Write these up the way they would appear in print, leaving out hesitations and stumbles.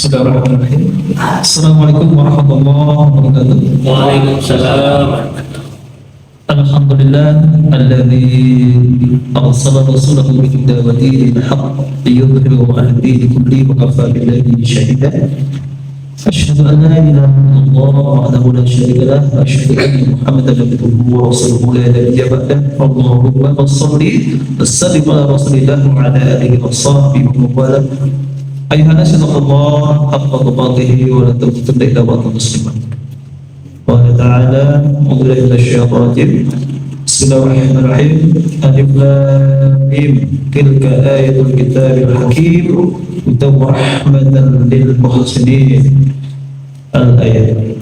Bismillahirrahmanirrahim. Assalamualaikum warahmatullahi wabarakatuh. Waalaikumsalam. Alhamdulillah alladzi arsala rasulahu bil huda wa dinil haqq liyudhhirahu 'ala ad-din kullihi wa kafaa billahi shahida. Asyhadu an la ilaha illallah wahdahu la syarika lah wa asyhadu anna Muhammadan abduhu wa rasuluhu la nabiyya ba'dahu. Allahumma shalli wa sallim ala rasulillah wa ala alihi wa sahbihi wa wala. Ayuhana sallallahu haqqa tuqatih wa la tamutunna illa wa antum muslimun. Qala ta'ala a'udzu minasyaitonir rajim. Bismillahirrahmanirrahim. Alif lam mim. Tilka ayatul kitabil hakim hudan wa rahmatan lil muhsinin. Al-ayat.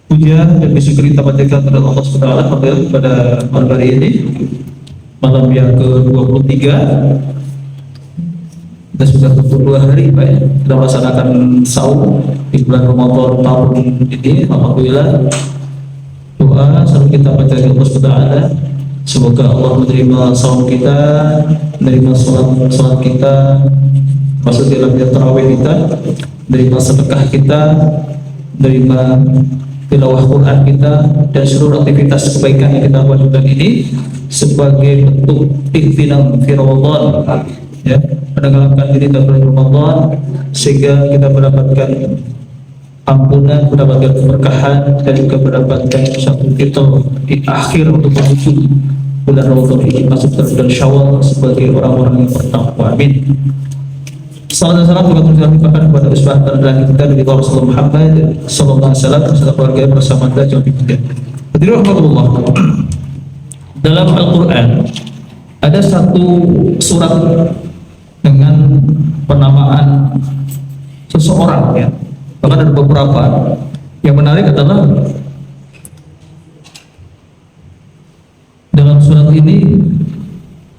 Puja dan syukur kita panjatkan kepada Allah Subhanahu wa taala pada malam hari ini, malam yang ke-23. Kita sudah 22 hari Pak ya, kita melaksanakan saum di bulan Ramadan tahun ini. Alhamdulillah, doa selalu kita panjatkan Allah SWT. Semoga Allah menerima saum kita, menerima sholat kita, masuk dalam tarawih kita, menerima sedekah kita, menerima tilawah Quran kita, dan seluruh aktivitas kebaikan yang kita wajibkan ini sebagai bentuk ikhtilam fi Ramadan, ya, menenggelamkan diri dalam bulan Ramadan sehingga kita mendapatkan ampunan, mendapatkan keberkahan, dan juga mendapatkan satu titel di akhir untuk menuju bulan Ramadan ini, masuk ke bulan Syawal sebagai orang-orang yang bertakwa. Amin. Salam dan salam juga terlimpahkan kepada uswah teladan kita dari Rasulullah Muhammad sallallahu alaihi wasallam beserta keluarga bersama dan kita. Hadirin rahimakumullah. Dalam Al-Qur'an ada satu surat dengan penamaan seseorang, ya. Bahkan ada beberapa. Yang menarik adalah dalam surat ini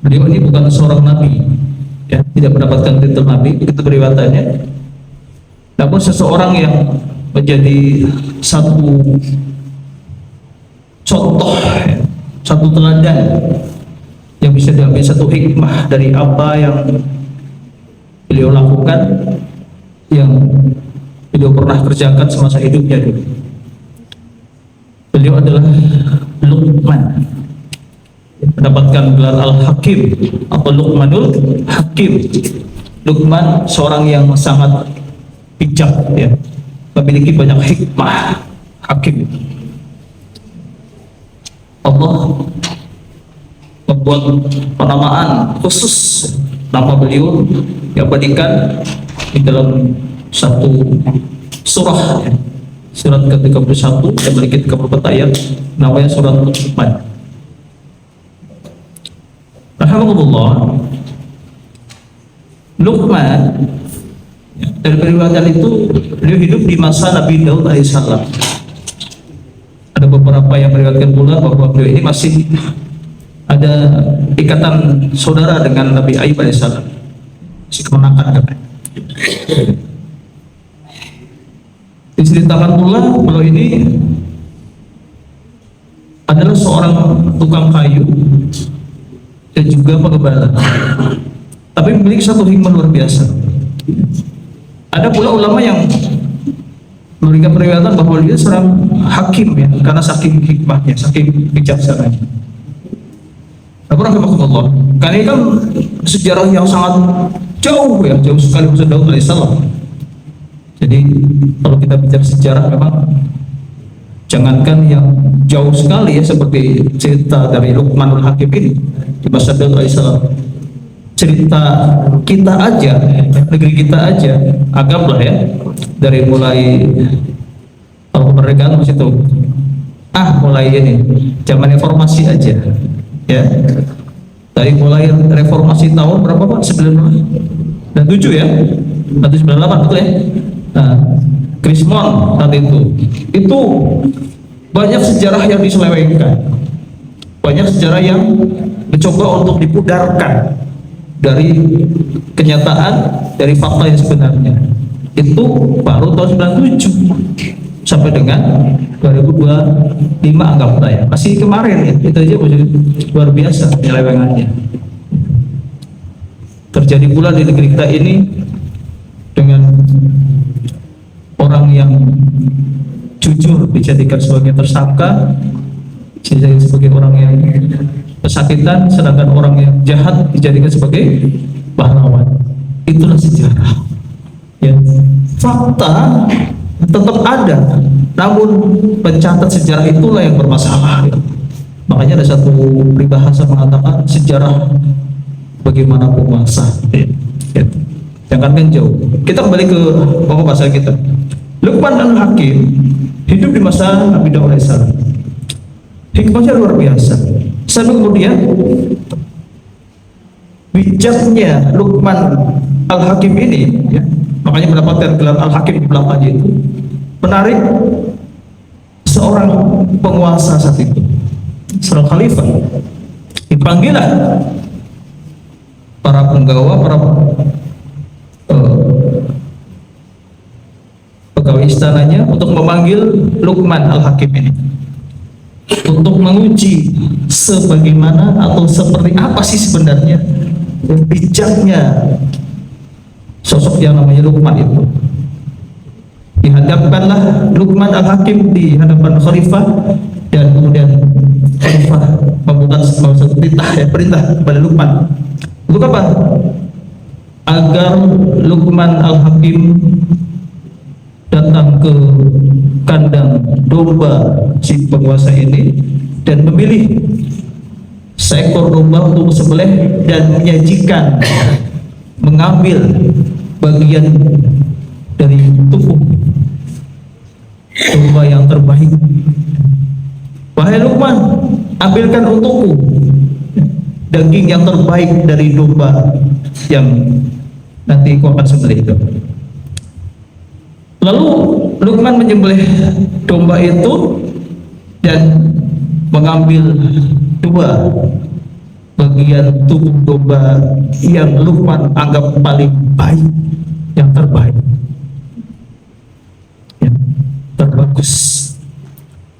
beliau ini bukan seorang nabi, ya, tidak mendapatkan titel nabi itu periwatannya, namun seseorang yang menjadi satu contoh, ya, satu teladan yang bisa diambil satu hikmah dari apa yang beliau lakukan, yang beliau pernah kerjakan semasa hidupnya dulu. Beliau adalah Luqman, mendapatkan gelar Al-Hakim atau Luqmanul Hakim. Luqman seorang yang sangat bijak, ya, memiliki banyak hikmah. Hakim. Allah membuat penamaan khusus nama beliau yang berikan di dalam satu surah, ya, surat ke-31 yang memiliki 34 ayat, namanya surat Luqman. Alhamdulillah, Luqman, ya, dari periwayatan itu beliau hidup di masa Nabi Daud alaihissalam. Ada beberapa yang meriwayatkan pula bahwa beliau ini masih ada ikatan saudara dengan Nabi Ayub alaihissalam, masih kemenakan katanya. Diceritakan pula bahwa ini adalah seorang tukang kayu dan juga pengembala, tapi memiliki satu hikmah luar biasa. Ada pula ulama yang memberikan peringatan bahwa dia seorang hakim, ya, karena saking hikmahnya, saking bijaksananya. Alhamdulillah, karena ini kan sejarah yang sangat jauh, ya, jauh sekali Nabi Daud alaihissalam. Jadi kalau kita bicara sejarah, memang jangankan yang jauh sekali, ya, seperti cerita dari Luqmanul Hakim ini di masa Daud alaihissalam, cerita kita aja, negeri kita aja, anggaplah, ya, dari mulai kemerdekaan masih itu, mulai ini zaman reformasi aja, ya, dari mulai reformasi tahun berapa Pak? 97, ya, 98, betul, ya. Nah, Krismon saat itu banyak sejarah yang diselewengkan, banyak sejarah yang mencoba untuk dipudarkan dari kenyataan, dari fakta yang sebenarnya. Itu baru tahun 97 sampai dengan 2025 anggaplah, ya, masih kemarin, ya, itu aja luar biasa penyelewengannya. Terjadi pula di negeri kita ini dengan yang jujur dijadikan sebagai tersangka, dijadikan sebagai orang yang kesakitan, sedangkan orang yang jahat dijadikan sebagai pahlawan. Itulah sejarah. Ya, fakta tetap ada, namun pencatat sejarah itulah yang bermasalah. Ya. Makanya ada satu peribahasa mengatakan sejarah bagaimana penguasa. Ya. Jangankan jauh. Kita kembali ke pokok bahasa kita. Luqman Al-Hakim hidup di masa Nabi Daud alaihissalam. Hikmahnya luar biasa. Sampai kemudian bijaknya Luqman Al-Hakim ini, ya, makanya mendapatkan gelar Al-Hakim di belakangnya itu, menarik seorang penguasa saat itu, seorang khalifah. Dipanggillah para penggawa, para pegawai istananya untuk memanggil Luqman Al-Hakim ini untuk menguji sebagaimana atau seperti apa sih sebenarnya bijaknya sosok yang namanya Luqman itu. Dihadapkanlah Luqman Al-Hakim di hadapan khalifah, dan kemudian khalifah membuat satu perintah kepada Luqman. Untuk apa? Agar Luqman Al-Hakim datang ke kandang domba si penguasa ini dan memilih seekor domba untuk sembelih dan menyajikan, mengambil bagian dari tubuh domba yang terbaik. Wahai Luqman, ambilkan untukku daging yang terbaik dari domba yang nanti kau akan sembelih itu. Lalu Luqman menyembelih domba itu dan mengambil dua bagian tubuh domba yang Luqman anggap paling baik, yang terbaik, yang terbagus.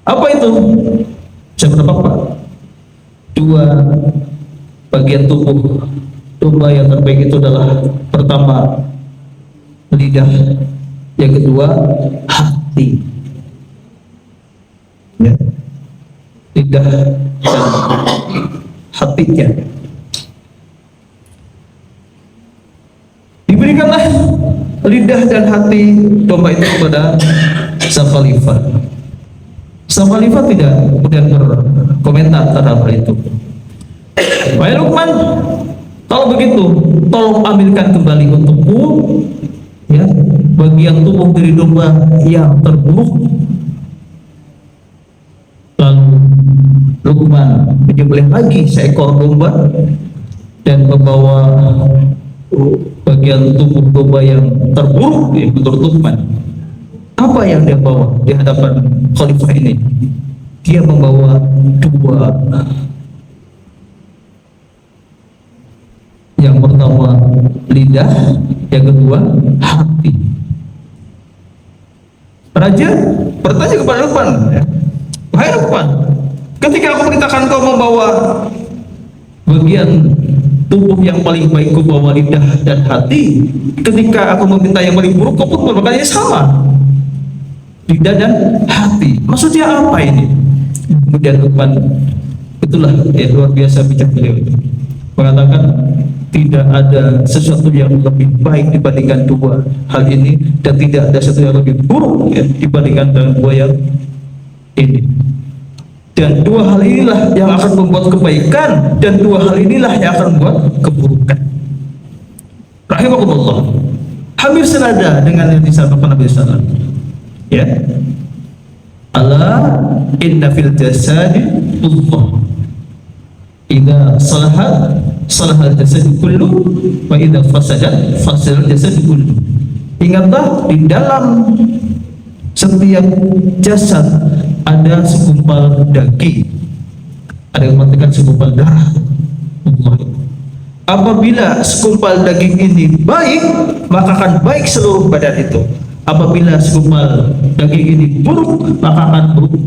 Apa itu? Saya berapa Pak? Dua bagian tubuh domba yang terbaik itu adalah pertama lidah, yang kedua hati. Ya. Lidah dan hatinya. Diberikanlah lidah dan hati domba itu kepada sang khalifah. Sang khalifah tidak kemudian berkomentar terhadap hal itu. Wahai Luqman, kalau begitu tolong ambilkan kembali untukku, ya, bagian tubuh dari domba yang terburuk. Lalu Luqman menyembelih lagi seekor domba dan membawa bagian tubuh domba yang terburuk, ya, menurut Luqman. Apa yang dia bawa di hadapan khalifah ini? Dia membawa dua. Yang pertama lidah, yang kedua hati. Raja bertanya kepada Luqman, ya, wahai Luqman, ketika aku perintahkan kau membawa bagian tubuh yang paling baik, kau bawa lidah dan hati. Ketika aku meminta yang paling buruk, kau pun berkata sama, lidah dan hati. Maksudnya apa ini? Kemudian Luqman, itulah ya, luar biasa bijak beliau itu, mengatakan tidak ada sesuatu yang lebih baik dibandingkan dua hal ini, dan tidak ada sesuatu yang lebih buruk, ya, dibandingkan dengan dua yang ini. Dan dua hal inilah yang akan membuat kebaikan, dan dua hal inilah yang akan membuat keburukan. Rahimahullah. Hampir senada dengan yang disampaikan Nabi SAW. Ya, ala inna fil jasadi Allah, idza salahat salahal jasad kullu, wa idza fasadat fasadal jasad kullu. Ingatlah, di dalam setiap jasad ada segumpal daging, ada yang mengatakan segumpal darah. Allah. Apabila segumpal daging ini baik, maka akan baik seluruh badan itu. Apabila segumpal daging ini buruk, maka akan buruk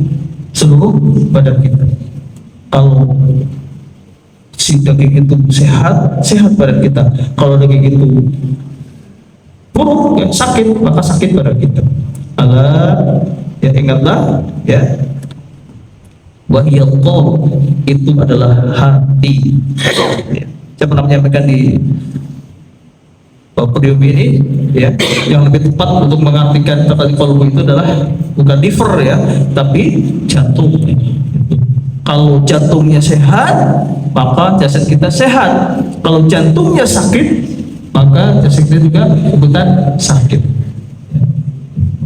seluruh badan kita. Kalau si daging itu sehat, sehat badan kita. Kalau daging itu buruk, ya, sakit, maka sakit badan kita. Ala, ya ingatlah, ya. Wahiyal qalb, itu adalah hati. Ya. Saya pernah menyampaikan di podium ini, ya, yang lebih tepat untuk mengartikan kata qalbu itu adalah bukan liver, ya, tapi jantung. Kalau jantungnya sehat, maka jasad kita sehat. Kalau jantungnya sakit, maka jasad kita juga ikutan sakit.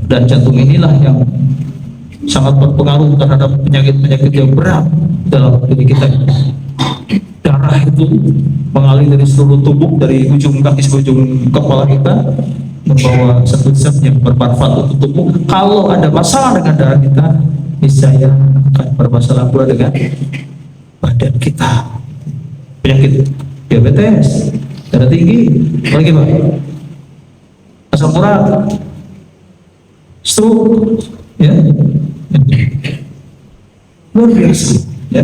Dan jantung inilah yang sangat berpengaruh terhadap penyakit-penyakit yang berat dalam diri kita. Darah itu mengalir dari seluruh tubuh, dari ujung kaki sampai ujung kepala kita, membawa satu zat yang bermanfaat untuk tubuh. Kalau ada masalah dengan darah kita, niscaya akan bermasalah pula dengan badan kita. Penyakit diabetes, darah tinggi, apalagi Pak? Asam urat, stroke, ya, luar biasa, ya.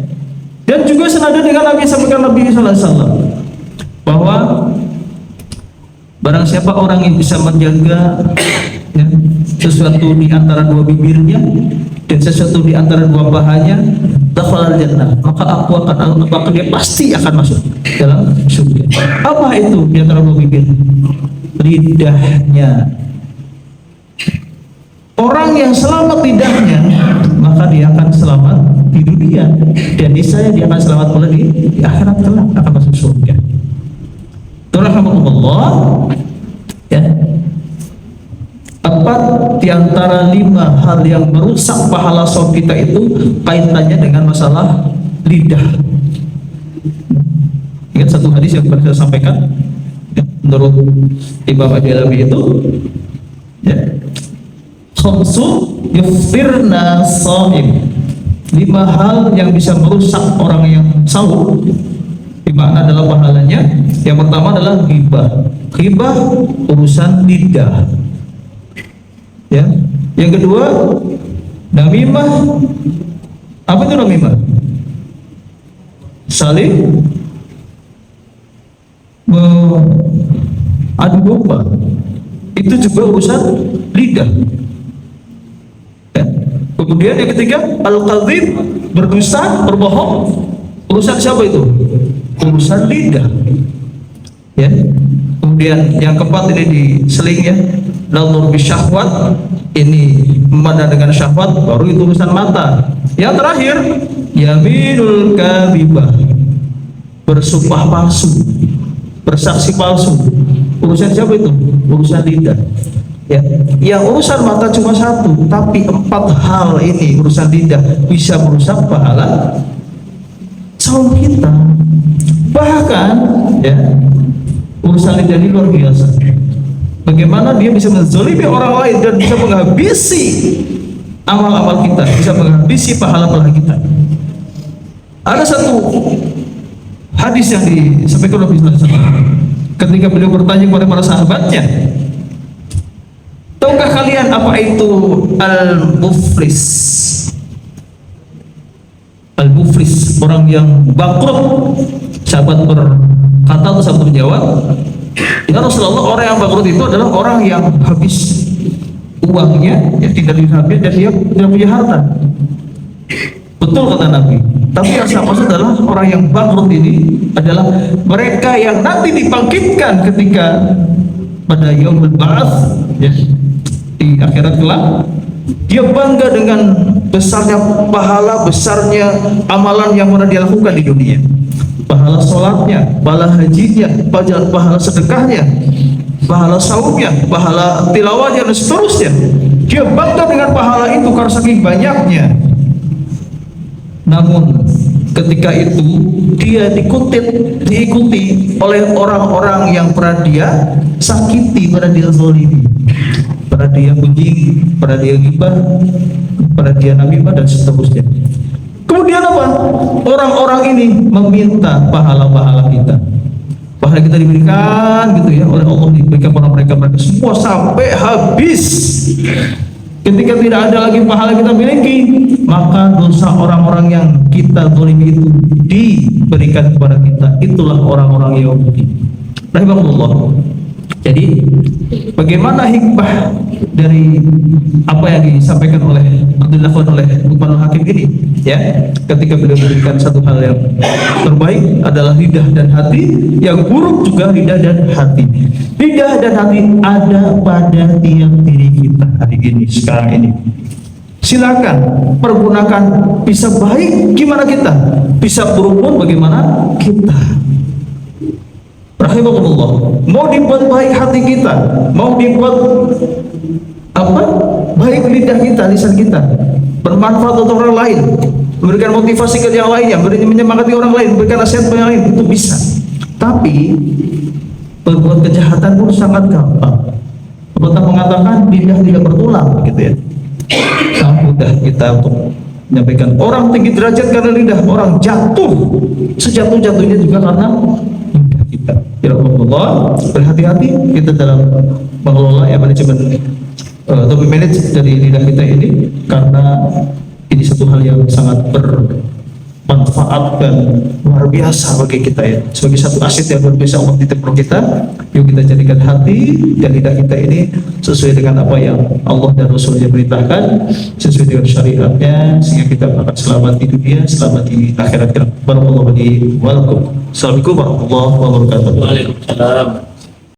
Dan juga senada dengan Nabi sampaikan Nabi Sallallahu Alaihi Wasallam bahwa barang siapa orang yang bisa menjaga, ya, sesuatu di antara dua bibirnya dan sesuatu di antara dua pahanya, dakhalal jannah, maka dia pasti akan masuk dalam surga. Apa itu di antara dua bibir? Lidahnya. Orang yang selamat lidahnya, maka dia akan selamat di dunia, dan niscaya dia akan selamat pula di akhirat kelak, akan masuk surga. Rahmatullah, ya. 4 di antara 5 hal yang merusak pahala saum kita itu kaitannya dengan masalah lidah. Ingat satu hadis yang pernah saya sampaikan, ya, menurut Imam Ad-Dalami itu, ya, khamsu yuftirna shaim, 5 hal yang bisa merusak orang yang saum, di mana adalah pahalanya. Yang pertama adalah ghibah. Ghibah urusan lidah, ya. Yang kedua namimah. Apa itu namimah? Saling adu domba, itu juga urusan lidah. Kemudian yang ketiga al-kadzib, berdusta, berbohong, urusan siapa itu? Urusan lidah, ya. Kemudian yang keempat ini diseling, ya, nazar bisyahwat, ini memandang dengan syahwat, baru itu urusan mata. Yang terakhir yaminul kadzibah, bersumpah palsu, bersaksi palsu, urusan siapa itu? Urusan lidah, ya. Yang urusan mata cuma 1, tapi 4 hal ini urusan lidah bisa merusak pahala saum kita. Bahkan, ya, urusan lidah ini luar biasa. Bagaimana dia bisa menzalimi orang lain dan bisa menghabisi amal-amal kita, bisa menghabisi pahala-pahala kita. Ada satu hadis yang disampaikan oleh Nabi SAW ketika beliau bertanya kepada para sahabatnya, tahukah kalian apa itu al-muflis? Al-muflis, orang yang bangkrut. Sahabat berkata atau sahabat menjawab, ya Rasulullah, orang yang bangkrut itu adalah orang yang habis uangnya, ya, tidak dihabis, dan dia tidak punya harta. Betul kata Nabi. Tapi yang saya maksud adalah orang yang bangkrut ini adalah mereka yang nanti dibangkitkan ketika pada yaumul ba'ats, ya, di akhirat kelak. Dia bangga dengan besarnya pahala, besarnya amalan yang pernah dia lakukan di dunia. Pahala sholatnya, pahala hajinya, pahala sedekahnya, pahala saumnya, pahala tilawahnya, dan seterusnya. Dia bangga dengan pahala itu karena saking banyaknya. Namun ketika itu dia diikuti oleh orang-orang yang pernah dia sakiti, pernah dia zalimi, pernah dia gunjing, pernah dia ghibah, pernah dia namimah, dan seterusnya. Kemudian apa? Orang-orang ini meminta pahala-pahala kita. Pahala kita diberikan, gitu, ya, oleh Allah, diberikan pada mereka semua sampai habis. Ketika tidak ada lagi pahala kita miliki, maka dosa orang-orang yang kita zalimi itu diberikan kepada kita. Itulah orang-orang Yahudi. Rahimahullah. Jadi bagaimana hikmah dari apa yang disampaikan oleh Abdullah oleh Luqmanul Hakim ini, ya, ketika beliau memberikan satu hal yang terbaik adalah lidah dan hati, yang buruk juga lidah dan hati. Lidah dan hati ada pada tiap diri kita hari ini, sekarang ini. Silakan pergunakan, bisa baik gimana kita, bisa buruk pun bagaimana kita. Rahimahullah, mau dibuat baik hati kita, mau dibuat apa, baik lidah kita, lisan kita, bermanfaat untuk orang lain, memberikan motivasi ke yang lainnya, menyemangati orang lain, memberikan nasihat ke yang lain, itu bisa. Tapi berbuat kejahatan pun sangat gampang. Pepatah mengatakan lidah tidak bertulang, gitu ya. Sangat mudah kita untuk menyampaikan. Orang tinggi derajat karena lidah, orang jatuh sejatuh-jatuhnya juga karena lidah kita. Ya Allah, berhati-hati kita dalam mengelola manajemen atau manage dari lidah kita ini, karena ini satu hal yang sangat bermanfaat dan luar biasa bagi kita, ya, sebagai satu aset yang luar biasa Allah titipkan kita. Yuk kita jadikan hati dan lidah kita ini sesuai dengan apa yang Allah dan Rasulnya perintahkan, sesuai dengan syariatnya, sehingga kita akan selamat di dunia, selamat di akhirat. Barakallahu li wa lakum. Assalamualaikum warahmatullahi wabarakatuh. Waalaikumsalam.